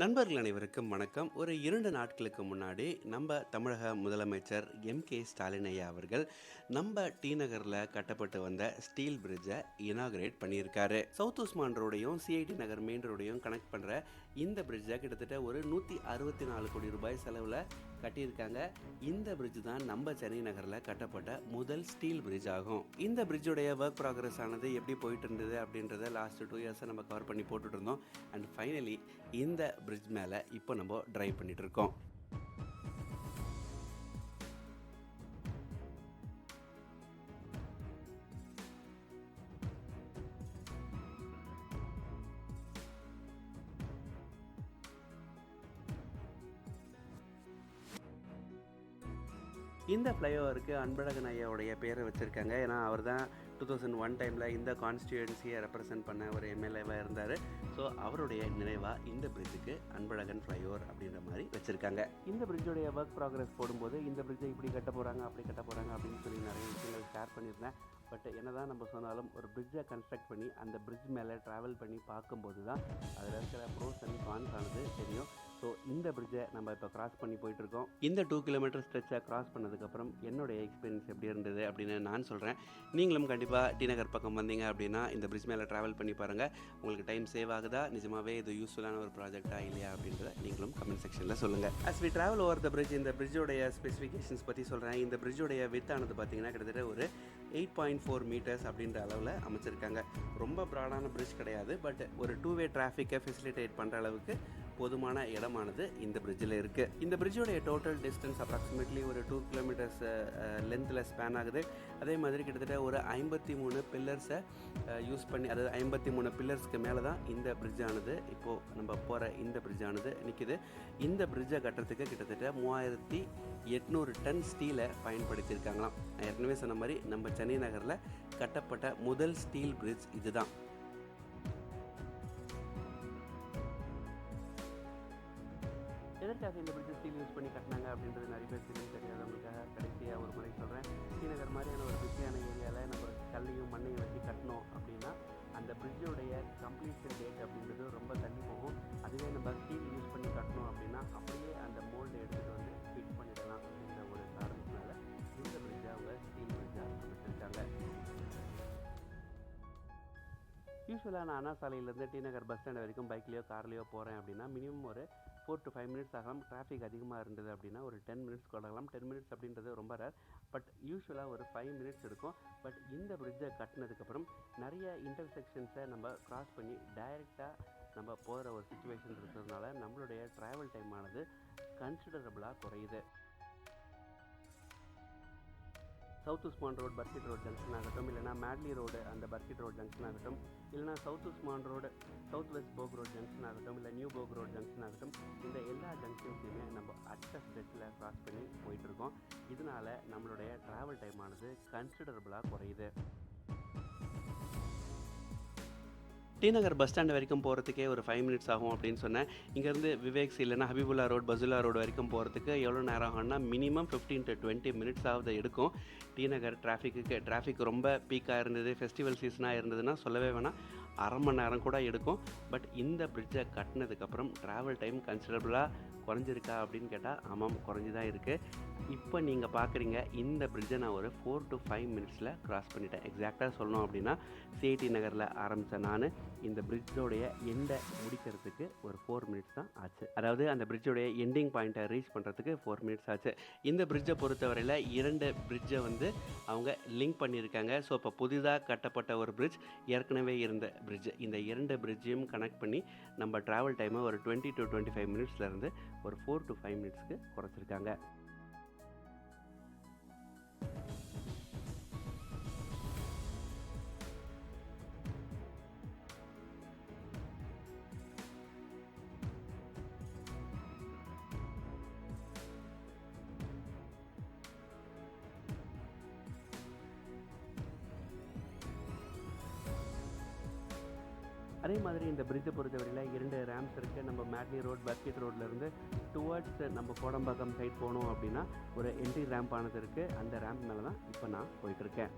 நண்பர்கள் அனைவருக்கும் வணக்கம். ஒரு 2 நாட்களுக்கு முன்னாடி நம்ம தமிழக முதலமைச்சர் எம்.கே. ஸ்டாலின் ஐயா அவர்கள் நம்ம டி நகர்ல கட்டப்பட்டு வந்த ஸ்டீல் பிரிட்ஜை இனாகரேட் பண்ணியிருக்காரு. சவுத் உஸ்மான் ரோடையும் சிஐடி நகர் மெயின் ரோடையும் கனெக்ட் பண்ற இந்த பிரிட்ஜை கிட்டத்தட்ட ஒரு 164 கோடி ரூபாய் செலவுல கட்டியிருக்காங்க. இந்த பிரிட்ஜ் தான் நம்ம சென்னை நகர்ல கட்டப்பட்ட முதல் ஸ்டீல் பிரிட்ஜ் ஆகும். இந்த பிரிட்ஜுடைய ஒர்க் ப்ராக்ரஸ் ஆனது எப்படி போயிட்டு இருந்தது அப்படின்றத லாஸ்ட் 2 இயர்ஸை நம்ம கவர் பண்ணி போட்டுட்டு இருந்தோம். அண்ட் ஃபைனலி இந்த பிரிட்ஜ் மேலே இப்போ நம்ம டிரைவ் பண்ணிட்டு இருக்கோம். இந்த ஃப்ளைஓவருக்கு அன்பழகன் ஐயாவுடைய பேரை வச்சுருக்காங்க. ஏன்னா அவர் தான் 2001 டைமில் இந்த கான்ஸ்டியூன்சியை ரெப்ரசன்ட் பண்ண ஒரு எம்எல்ஏவாக இருந்தார். ஸோ அவருடைய நினைவாக இந்த பிரிட்ஜுக்கு அன்பழகன் ஃப்ளைஓவர் அப்படின்ற மாதிரி வச்சுருக்காங்க. இந்த பிரிட்ஜுடைய ஒர்க் ப்ராக்ரஸ் போடும்போது இந்த பிரிட்ஜை இப்படி கட்ட போகிறாங்க அப்படி கட்ட போகிறாங்க அப்படின்னு சொல்லி நிறைய விஷயங்கள் ஷேர் பண்ணியிருந்தேன். பட் என்ன தான் நம்ம சொன்னாலும் ஒரு பிரிட்ஜை கன்ஸ்ட்ரக்ட் பண்ணி அந்த பிரிட்ஜ் மேலே ட்ராவல் பண்ணி பார்க்கும்போது தான் அதில் இருக்கிற ப்ரோஸ் அண்ட் கான்ஸ் ஆனது தெரியும். ஸோ இந்த பிரிட்ஜை நம்ம இப்போ கிராஸ் பண்ணி போயிட்டுருக்கோம். இந்த 2 கிலோமீட்டர் ஸ்ட்ரெச்சை கிராஸ் பண்ணதுக்கப்புறம் என்னுடைய எக்ஸ்பீரியன்ஸ் எப்படி இருந்தது அப்படின்னு நான் சொல்கிறேன். நீங்களும் கண்டிப்பாக டி நகர் பக்கம் வந்தீங்க அப்படின்னா இந்த பிரிட்ஜ் மேலே ட்ராவல் பண்ணி பாருங்கள். உங்களுக்கு டைம் சேவ் ஆகுதா, நிஜமாகவே இது யூஸ்ஃபுல்லான ஒரு ப்ராஜெக்டா இல்லையா அப்படின்றத நீங்களும் கமெண்ட் செக்ஷனில் சொல்லுங்கள். as we travel over the bridge, இந்த பிரிட்ஜோடைய ஸ்பெசிஃபிகேஷன்ஸ் பற்றி சொல்கிறேன். இந்த பிரிட்ஜோடைய வித் ஆனது பார்த்தீங்கன்னா கிட்டத்தட்ட ஒரு 8.4 மீட்டர்ஸ் அப்படின்ற அளவில் அமைச்சிருக்காங்க. ரொம்ப ப்ராடான பிரிட்ஜ் கிடையாது, பட் ஒரு 2-வே டிராஃபிக்கை ஃபெசிலிட்டேட் பண்ணுற அளவுக்கு போதுமான இடமானது இந்த பிரிட்ஜில் இருக்குது. இந்த பிரிட்ஜோடைய டோட்டல் டிஸ்டன்ஸ் அப்ராக்சிமேட்லி ஒரு 2 கிலோமீட்டர்ஸ் லென்த்தில் ஸ்பேன் ஆகுது. அதே மாதிரி கிட்டத்தட்ட ஒரு 53 பில்லர்ஸை யூஸ் பண்ணி, அதாவது 53 பில்லர்ஸ்க்கு மேலே தான் இந்த பிரிட்ஜ் ஆனது இப்போது நம்ம போகிற இந்த பிரிட்ஜ் ஆனது நிற்கிது. இந்த பிரிட்ஜை கட்டுறதுக்கு கிட்டத்தட்ட 3800 டன் ஸ்டீலை பயன்படுத்தியிருக்காங்களாம். நான் ஏற்கனவே சொன்ன மாதிரி நம்ம சென்னை நகரில் கட்டப்பட்ட முதல் ஸ்டீல் பிரிட்ஜ் இதுதான். எதற்காக இந்த பிரிட்ஜ் ஸ்டீல் யூஸ் பண்ணி கட்டினாங்க அப்படின்றது நிறைய பேர் தெரியாதவங்களுக்காக கடைசியாக ஒரு முறை சொல்கிறேன். ஸ்ரீநகர் மாதிரியான ஒரு பிஸியான ஏரியாவில் நம்ம கல்லையும் மண்ணையும் வச்சு கட்டணும் அப்படின்னா அந்த பிரிட்ஜோடைய கம்ப்ளீஷன் டேட் அப்படின்றது ரொம்ப தள்ளி போகும். அதுவே நம்ம ஸ்டீல் யூஸ் பண்ணி கட்டணும் அப்படின்னா அப்படியே அந்த மோல்டு எடுத்துகிட்டு வந்து ஃபிட் பண்ணிடலாம் அப்படின்ற ஒரு காரணத்தினால இந்த பிரிட்ஜை அவங்க ஸ்டீல் பிரிட்ஜாக அமைச்சிருக்காங்க. யூஸ்வலாக நான் அண்ணா சாலையிலேருந்து டி நகர் பஸ் ஸ்டாண்ட் வரைக்கும் பைக்லேயோ கார்லேயோ போகிறேன் அப்படின்னா மினிமம் ஒரு 4 to 5 மினிட்ஸ் ஆகலாம். டிராஃபிக் அதிகமாக இருந்தது அப்படின்னா ஒரு 10 மினிட்ஸ் கொள்ளலாம். 10 மினிட்ஸ் அப்படின்றது ரொம்ப ரேர். பட் யூஸ்வலாக ஒரு 5 மினிட்ஸ் எடுக்கும். பட் இந்த பிரிட்ஜை கட்டினதுக்கப்புறம் நிறைய இன்டர்செக்ஷன்ஸை நம்ம கிராஸ் பண்ணி டைரெக்டாக நம்ம போகிற ஒரு சுச்சுவேஷன் இருக்கிறதுனால நம்மளுடைய ட்ராவல் டைம் ஆனது கன்சிடரபுளாக குறையுது. South Usman road Burkit road junction ஆகட்டும், இல்லைனா மேட்லி ரோடு அந்த பர்கிட் ரோட் ஜங்ஷன் ஆகட்டும், இல்லைனா South Usman Road South West Boag Road junction ஆகட்டும், இல்லை நியூ போக் ரோட் ஜங்ஷன் ஆகட்டும், இந்த எல்லா ஜங்ஷன்ஸையுமே நம்ம அட்ட ஸ்ட்ரெச்சில் கிராஸ் பண்ணி போயிட்டுருக்கோம். இதனால் நம்மளுடைய ட்ராவல் டைம் ஆனது கன்சிடரபுளாக குறையுது. டி நகர் பஸ் ஸ்டாண்ட் வரைக்கும் போகிறதுக்கே ஒரு 5 மினிட்ஸ் ஆகும் அப்படின்னு சொன்னேன். இங்கேருந்து விவேக்ஸ் இல்லைனா ஹபிபுல்லா ரோட், பசுல்லா ரோடு வரைக்கும் போகிறதுக்கு எவ்வளோ நேரம் ஆகும்னா மினிமம் 15 to 20 மினிட்ஸ் ஆகுது எடுக்கும். டி நகர் டிராஃபிக் ரொம்ப பீக்காக இருந்தது, ஃபெஸ்டிவல் சீசனாக இருந்ததுன்னா சொல்லவே வேணாம், அரை மணி நேரம் கூட எடுக்கும். பட் இந்த பிரிட்ஜை கட்டினதுக்கப்புறம் ட்ராவல் டைம் கன்சிடரபுளாக குறைஞ்சிருக்கா அப்படின்னு கேட்டால் ஆமாம், குறைஞ்சி தான் இருக்குது. இப்போ நீங்கள் பார்க்குறீங்க இந்த பிரிட்ஜை நான் ஒரு 4 to 5 மினிட்ஸில் கிராஸ் பண்ணிட்டேன். எக்ஸாக்டாக சொல்லணும் அப்படின்னா சிஐடி நகரில் ஆரம்பித்த நான் இந்த பிரிட்ஜோடைய எண்டை முடிக்கிறதுக்கு ஒரு 4 மினிட்ஸ் தான் ஆச்சு. அதாவது அந்த பிரிட்ஜோடைய எண்டிங் பாயிண்ட்டை ரீச் பண்ணுறதுக்கு 4 மினிட்ஸ் ஆச்சு. இந்த பிரிட்ஜை பொறுத்தவரையில் 2 பிரிட்ஜை வந்து அவங்க லிங்க் பண்ணியிருக்காங்க. ஸோ இப்போ புதிதாக கட்டப்பட்ட ஒரு பிரிட்ஜ், ஏற்கனவே இருந்த பிரிட்ஜ், இந்த 2 பிரிட்ஜையும் கனெக்ட் பண்ணி நம்ம ட்ராவல் டைமை ஒரு 20 to 25 மினிட்ஸ்லேருந்து ஒரு 4 to 5 மினிட்ஸ்க்கு குறைச்சிருக்காங்க. அதே மாதிரி இந்த பிரிட்ஜை பொறுத்தவரையில் 2 ரேம்ப்ஸ் இருக்குது. நம்ம மேட்னி ரோட் பர்கிட் ரோட்லேருந்து டுவர்ட்ஸ் நம்ம கோடம்பாக்கம் சைட் போனோம் அப்படின்னா ஒரு என்ட்ரி ரேம்ப் ஆனது இருக்குது. அந்த ரேம்ப் மேலே தான் இப்போ நான் போயிட்டுருக்கேன்.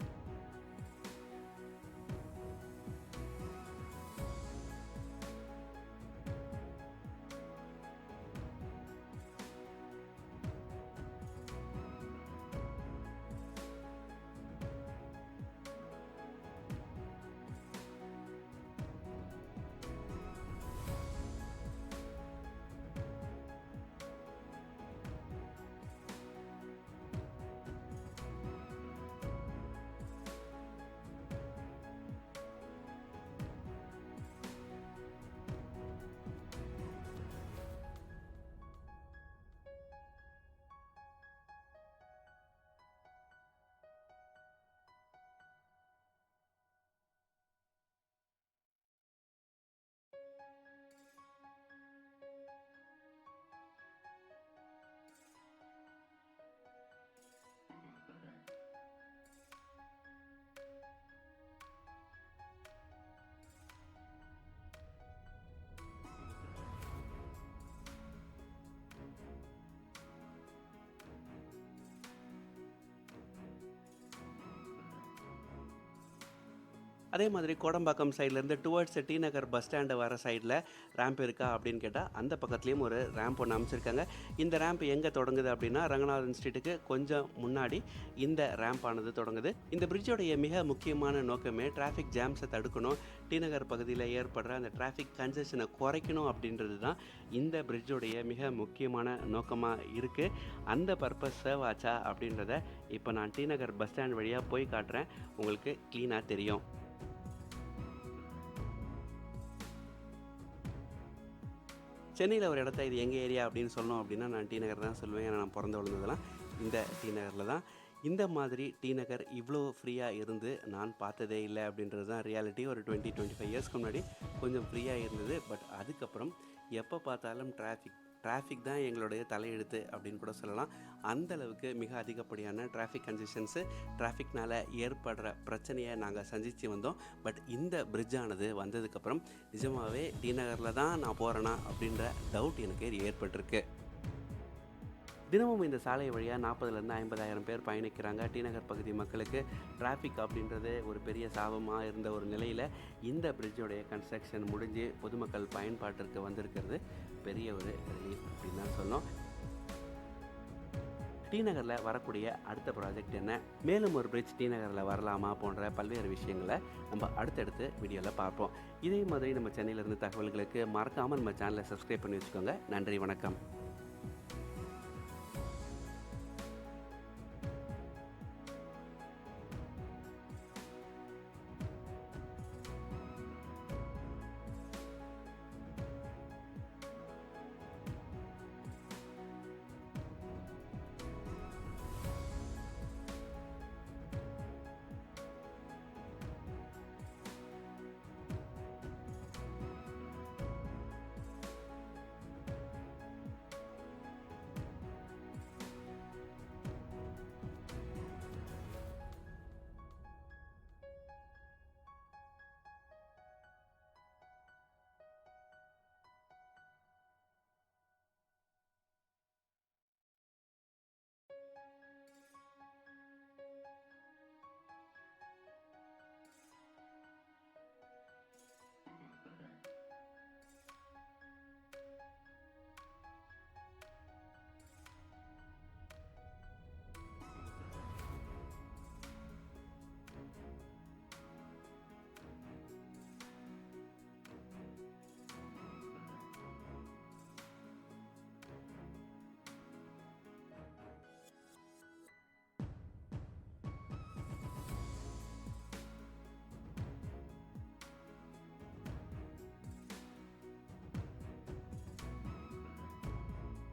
அதே மாதிரி கோடம்பாக்கம் சைட்லேருந்து டுவர்ட்ஸ் டி நகர் பஸ் ஸ்டாண்டு வர சைடில் ரேம்ப் இருக்கா அப்படின்னு கேட்டால் அந்த பக்கத்துலேயும் ஒரு ரேம்ப் ஒன்று அமைச்சிருக்காங்க. இந்த ரேம்ப் எங்கே தொடங்குது அப்படின்னா ரங்கநாதன் ஸ்ட்ரீட்டுக்கு கொஞ்சம் முன்னாடி இந்த ரேம்ப் ஆனது தொடங்குது. இந்த பிரிட்ஜோடைய மிக முக்கியமான நோக்கமே டிராஃபிக் ஜாம்ஸை தடுக்கணும், டி நகர் பகுதியில் ஏற்படுற அந்த டிராஃபிக் கன்ஜெஷனை குறைக்கணும் அப்படின்றது தான் இந்த பிரிட்ஜோடைய மிக முக்கியமான நோக்கமாக இருக்குது. அந்த பர்பஸ் சர்வ் ஆச்சா அப்படின்றத இப்போ நான் டி நகர் பஸ் ஸ்டாண்ட் வழியாக போய் காட்டுறேன், உங்களுக்கு க்ளீனாக தெரியும். சென்னையில் ஒரு இடத்த இது எங்கள் ஏரியா அப்படின்னு சொல்லணும் அப்படின்னா நான் டி நகர் தான் சொல்லுவேன். ஏன்னா நான் பிறந்து வளர்ந்ததெல்லாம் இந்த டி நகரில் தான். இந்த மாதிரி டி நகர் இவ்வளோ ஃப்ரீயாக இருந்து நான் பார்த்ததே இல்லை அப்படின்றது தான் ரியாலிட்டி. ஒரு 20-25 இயர்ஸ்க்கு முன்னாடி கொஞ்சம் ஃப்ரீயாக இருந்தது. பட் அதுக்கப்புறம் எப்போ பார்த்தாலும் டிராஃபிக் தான் எங்களுடைய தலையெழுத்து அப்படின்னு கூட சொல்லலாம். அந்தளவுக்கு மிக அதிகப்படியான டிராஃபிக் கன்ஜெஷன்ஸு, டிராஃபிக்னால் ஏற்படுற பிரச்சனையை நாங்கள் சந்தித்து வந்தோம். பட் இந்த பிரிட்ஜானது வந்ததுக்கப்புறம் நிஜமாகவே டி நகரில் தான் நான் போகிறேனா அப்படின்ற டவுட் எனக்கு ஏற்பட்டிருக்கு. தினமும் இந்த சாலை வழியாக 40,000 50,000 பேர் பயணிக்கிறாங்க. டி நகர் பகுதி மக்களுக்கு டிராஃபிக் அப்படின்றது ஒரு பெரிய சாபமாக இருந்த ஒரு நிலையில் இந்த பிரிட்ஜோடைய கன்ஸ்ட்ரக்ஷன் முடிஞ்சு பொதுமக்கள் பயன்பாட்டிற்கு வந்திருக்கிறது பெரிய ஒரு ரிலீஃப் அப்படின்னு தான் சொன்னோம். டி நகரில் வரக்கூடிய அடுத்த ப்ராஜெக்ட் என்ன, மேலும் ஒரு பிரிட்ஜ் டி நகரில் வரலாமா போன்ற பல்வேறு விஷயங்களை நம்ம அடுத்தடுத்து வீடியோவில் பார்ப்போம். இதே மாதிரி நம்ம சென்னையிலேருந்து தகவல்களுக்கு மறக்காமல் நம்ம சேனலை சப்ஸ்கிரைப் பண்ணி வச்சுக்கோங்க. நன்றி, வணக்கம்.